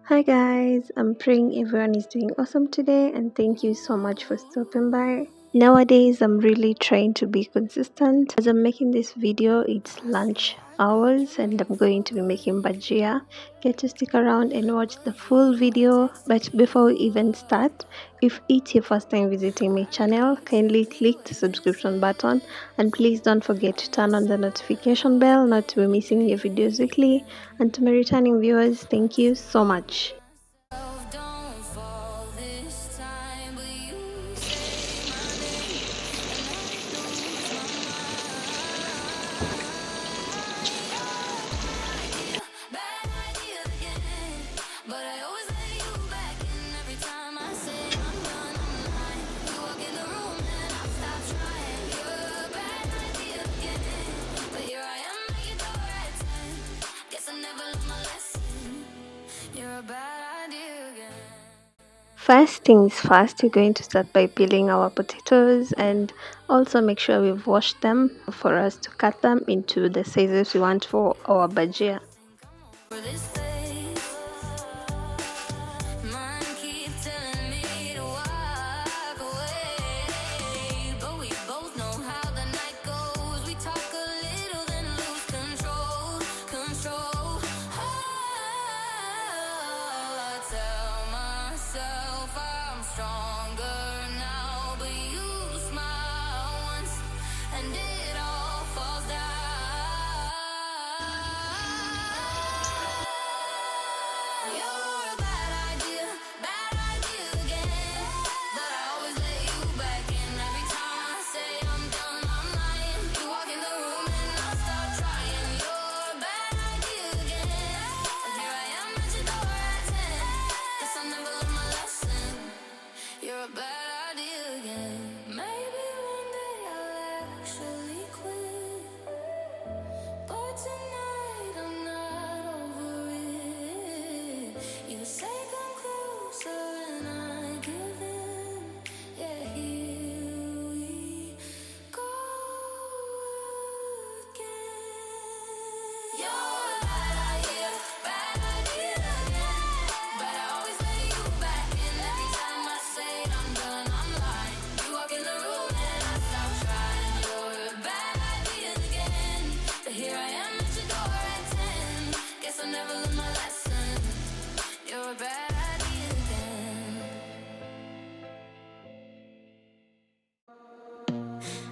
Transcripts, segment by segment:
Hi guys, I'm praying everyone is doing awesome today and thank you so much for stopping by. Nowadays, I'm really trying to be consistent. As I'm making this video, it's lunch hours and I'm going to be making bhajia. Get to stick around and watch the full video. But before we even start, if it's your first time visiting my channel, kindly click the subscription button and please don't forget to turn on the notification bell not to be missing new videos weekly. And to my returning viewers, thank you so much. Don't fall this time, but you say my name and I lose my mind. Bad idea again, but I always let you back in every time I say I'm done, I'm lying. You walk in the room and I stop trying. You're a bad idea again, but here I am at your door at 10. Guess I never learned my lesson. You're a bad idea again. First things first, we're going to start by peeling our potatoes and also make sure we've washed them for us to cut them into the sizes we want for our bhajia. For this place, mine keep telling me to walk away, but we both know how the night goes. We talk a little, then lose control. I tell myself I'm stronger now, but you smile once and it all falls down. You're a bad idea again, but I always let you back in every time I say I'm done, I'm lying. You walk in the room and I start trying. You're a bad idea again, and here I am at your door at 10. Guess I never learned my lesson. You're a bad idea again. Maybe one day I'll actually quit, but tonight I'm not over it. You say come closer and I give in. Yeah, here we go again. You're a bad idea again, but I always let you back in every time I say I'm done, I'm lying. You walk in the room and I stop trying. You're a bad idea again, but here I am at your door at 10. Guess I never learned my lesson. You're a bad idea again.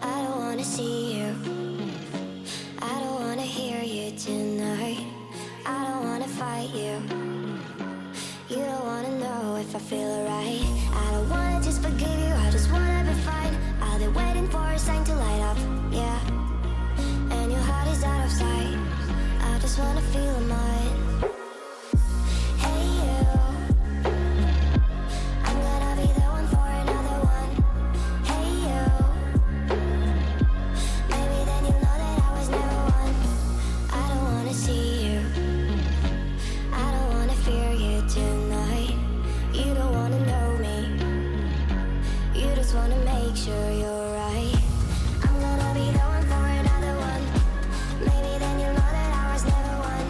I don't wanna see you, I don't wanna hear you tonight. I don't wanna fight you, you don't wanna know if I feel alright. I don't wanna just forgive you, I just wanna be fine. I've been waiting for a sign to light up, yeah. And your heart is out of sight, I just wanna feel mine. Hey you, I'm gonna be the one for another one. Hey you, maybe then you know that I was never one. I don't wanna see you, I don't wanna fear you tonight. You don't wanna know me, you just wanna make sure you're right. I'm gonna be the one for another one. Maybe then you'll know that I was never one.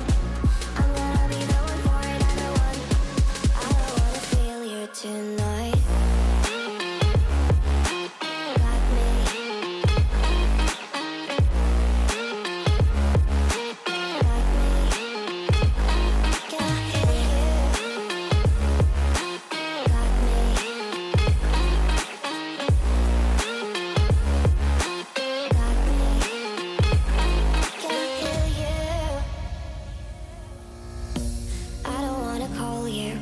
I'm gonna be the one for another one. I don't wanna feel you tonight. Got me. Got me. Can I hear you? Got me. Got me. Can I hear you? I don't wanna call you,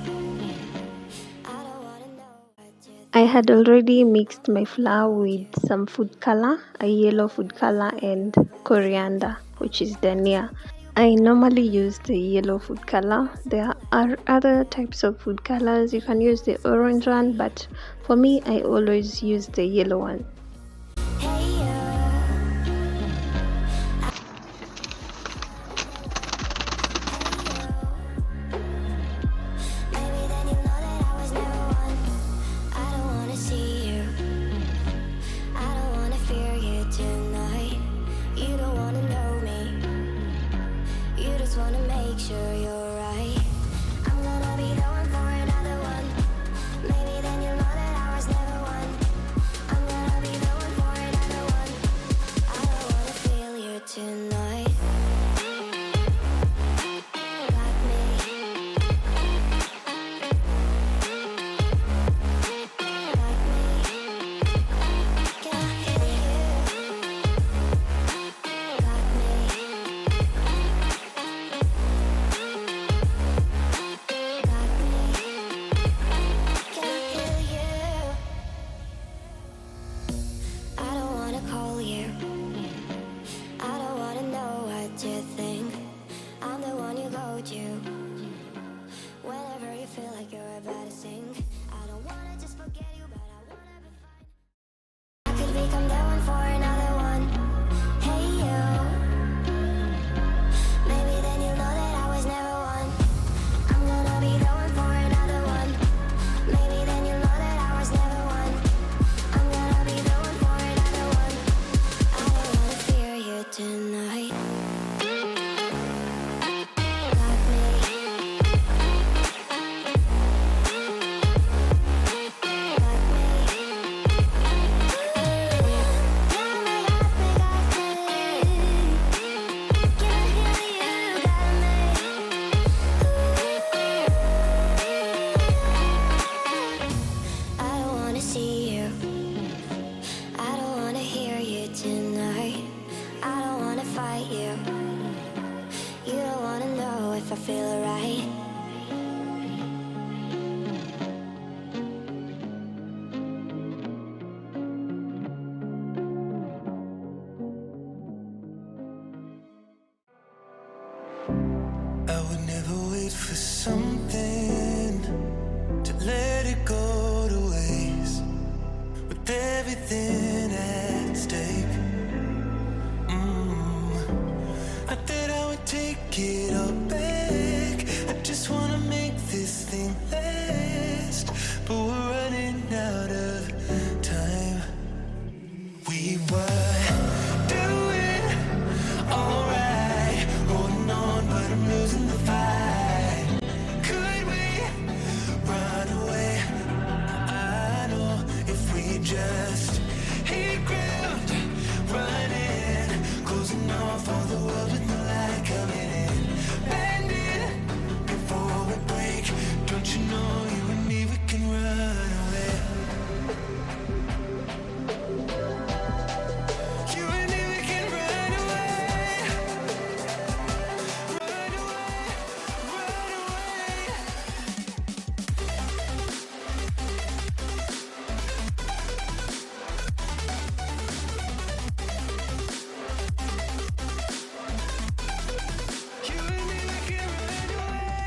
I don't wanna know what you I had already mixed my flour with some food color, a yellow food color and coriander, which is dhania. I normally use the yellow food color. There are other types of food colors. You can use the orange one, but for me, I always use the yellow one. Hey maybe then you know that I was never one. I don't wanna see you, I don't wanna fear you tonight. You don't wanna know me, you just wanna make sure you're right. I'm gonna be the one something to let it go to waste with everything at stake. Not that I would take it all back. I just wanna make this thing last, but we're running out of time. We were doing alright, holding on, but I'm losing the fight. Could we run away? I know if we just hit ground, running, closing off all the world with no light coming in, bending before we break. Don't you know you and me, we can run away. You and me, we can run away. Run away, run away. You and me, we can run away.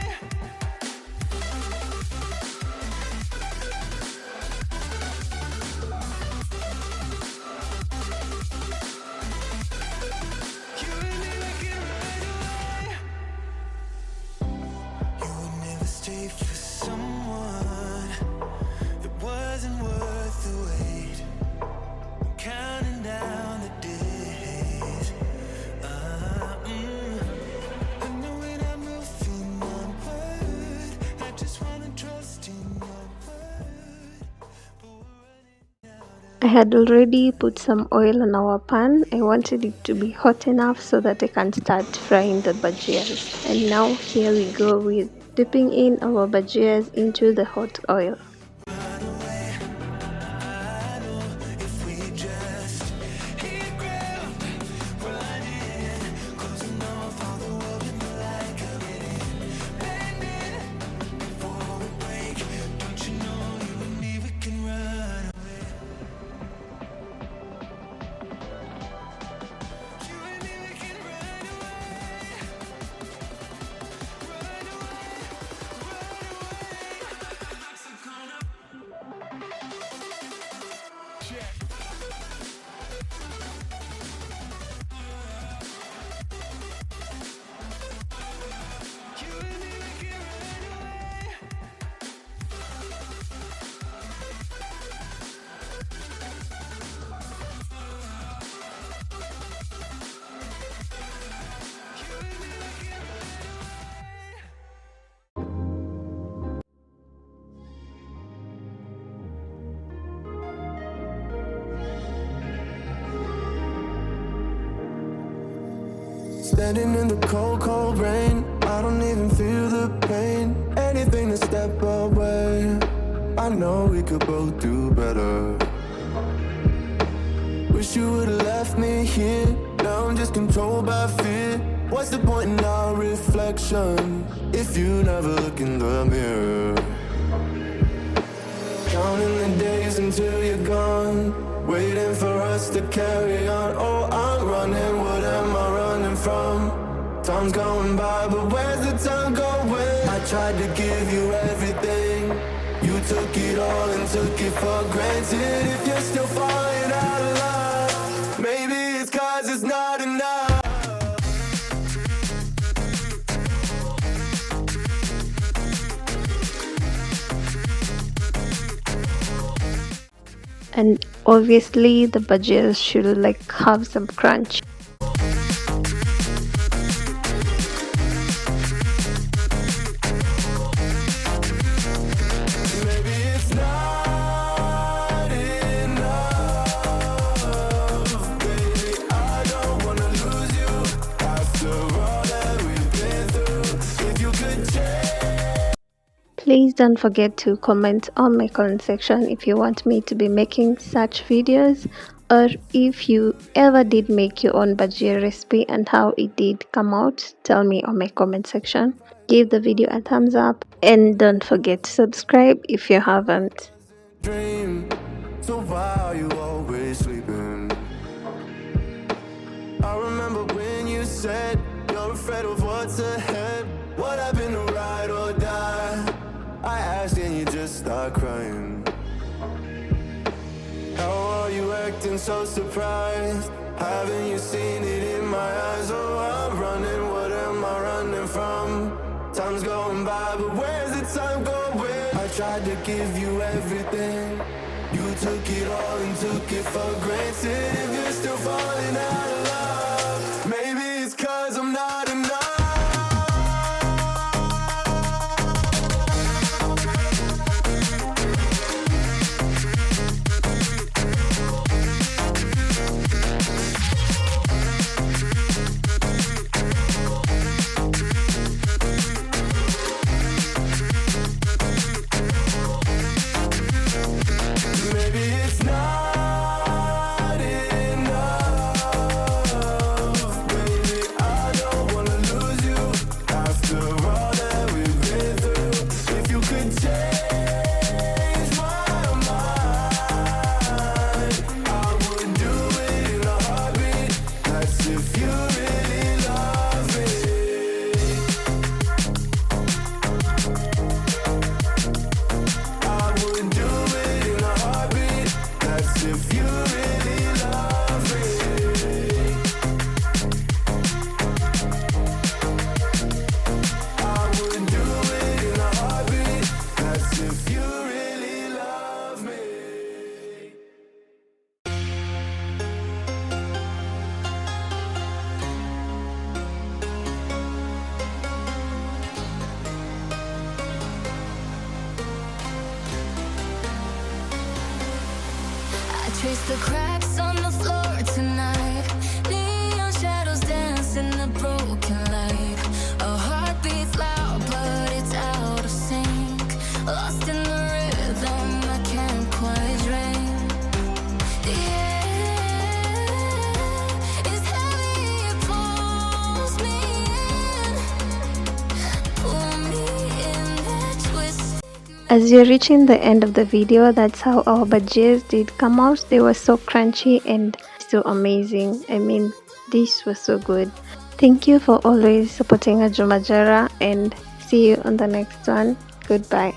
You and me, we can run away. You would never stay for someone that wasn't worth the wait. I'm counting down the days. I know when I'm moving onward, I just wanna trust in your word. But we're running out I had already put some oil on our pan. I wanted it to be hot enough so that I can start frying the bhajias. And now here we go with dipping in our bhajias into the hot oil. if we just hit ground, running, closing off all the world with no light coming in, bending before we break. Don't you know you and me, we can run away. You and me, we can run away. Run away, run away. You and me, we can run away. You and me, we can run away. Standing in the cold, cold rain, I don't even feel the pain. Anything to step away. I know we could both do better. Wish you would've left me here. Now I'm just controlled by fear. What's the point in our reflection if you never look in the mirror? Counting the days until you're gone, waiting for us to carry on. Oh, I'm running, what am I running from? Time's going by, but where's the time going? I tried to give you everything, you took it all and took it for granted. If you're still falling out of love, maybe it's 'cause it's not enough. And obviously the bhajias should like have some crunch. Maybe it's not enough, baby. I don't wanna lose you after all that we've been through. If you could change. Please don't forget to comment on my comment section if you want me to be making such videos, or if you ever did make your own bhajia recipe and how it did come out. Tell me on my comment section. Give the video a thumbs up and don't forget to subscribe if you haven't. Dream, so why are you always sleeping? I remember when you said you're afraid of what's ahead. What happened to ride or die? just start crying. How are you acting so surprised? Haven't you seen it in my eyes? Oh, I'm running, what am I running from? Time's going by, but where's the time going? I tried to give you everything. You took it all and took it for granted. If you're still falling out of love, maybe it's 'cause I'm not enough. Maybe it's not enough. Baby, I don't wanna lose you after all that we've been through. If you could change my mind, I would do it in a heartbeat. That's if you really love me. I would do it in a heartbeat. That's if you really love me. I would do it in a heartbeat. That's if you really love me. I trace the cracks on the floor tonight. Neon shadows dance in the broken light. A heart beats loud, but it's out of sync. Lost in the rhythm, I can't quite dream. The air is heavy, it pulls me in. Pull me in that twist. As you're reaching the end of the video, that's how our bhajias did come out. They were so crunchy and so amazing. I mean, this was so good. Thank you for always supporting Ajumajara, and see you on the next one. Goodbye.